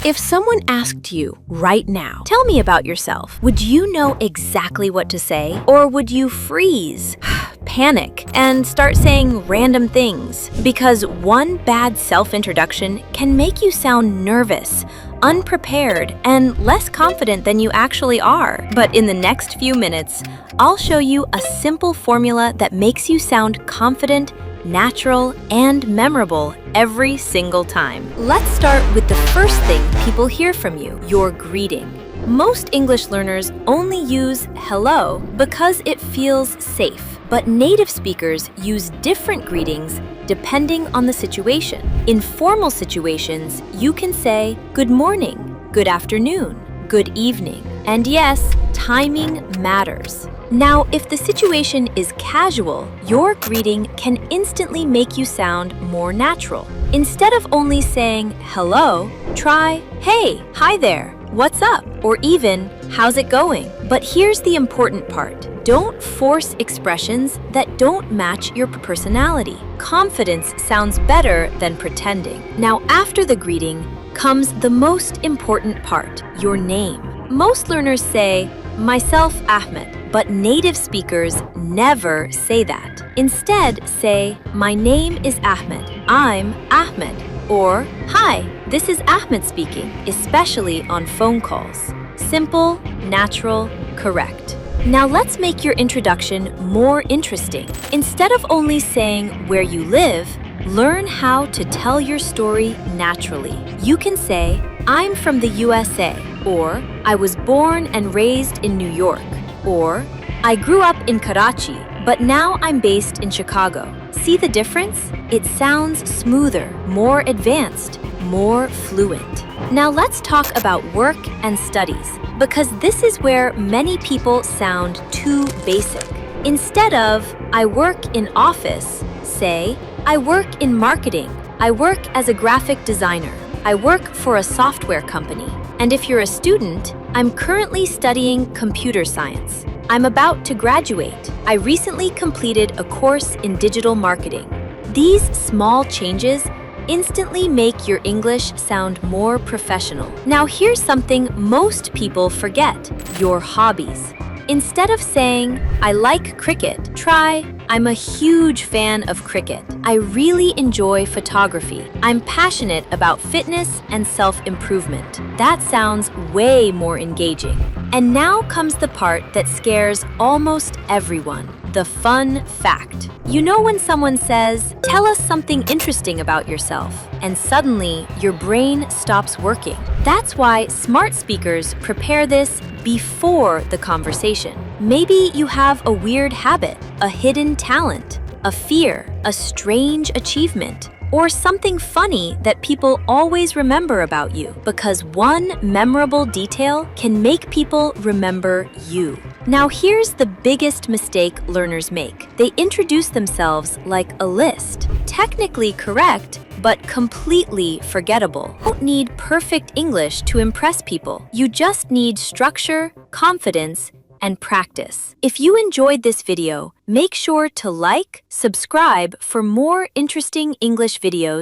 If someone asked you right now, tell me about yourself, would you know exactly what to say? Or would you freeze, panic, and start saying random things? Because one bad self-introduction can make you sound nervous, unprepared, and less confident than you actually are. But in the next few minutes, I'll show you a simple formula that makes you sound confident, natural, and memorable every single time. Let's start with the first thing people hear from you, your greeting. Most English learners only use hello because it feels safe, but native speakers use different greetings depending on the situation. In formal situations, you can say good morning, good afternoon, good evening. And yes, timing matters. Now, if the situation is casual, your greeting can instantly make you sound more natural. Instead of only saying hello, try hey, hi there, what's up, or even how's it going? But here's the important part. Don't force expressions that don't match your personality. Confidence sounds better than pretending. Now, after the greeting comes the most important part, your name. Most learners say, myself Ahmed, but native speakers never say that. Instead, say, my name is Ahmed, I'm Ahmed. Or, hi, this is Ahmed speaking, especially on phone calls. Simple, natural, correct. Now let's make your introduction more interesting. Instead of only saying where you live, learn how to tell your story naturally. You can say, I'm from the USA, or I was born and raised in New York, or I grew up in Karachi, but now I'm based in Chicago. See the difference? It sounds smoother, more advanced, more fluent. Now let's talk about work and studies, because this is where many people sound too basic. Instead of, I work in office, say, I work in marketing. I work as a graphic designer. I work for a software company. And if you're a student, I'm currently studying computer science. I'm about to graduate. I recently completed a course in digital marketing. These small changes instantly make your English sound more professional. Now here's something most people forget, your hobbies. Instead of saying, I like cricket, try, I'm a huge fan of cricket. I really enjoy photography. I'm passionate about fitness and self-improvement. That sounds way more engaging. And now comes the part that scares almost everyone, the fun fact. You know when someone says, tell us something interesting about yourself, and suddenly your brain stops working. That's why smart speakers prepare this before the conversation. Maybe you have a weird habit, a hidden talent, a fear, a strange achievement, or something funny that people always remember about you, because one memorable detail can make people remember you. Now here's the biggest mistake learners make. They introduce themselves like a list. Technically correct, but completely forgettable. You don't need perfect English to impress people. You just need structure, confidence, and practice. If you enjoyed this video, make sure to like, subscribe for more interesting English videos.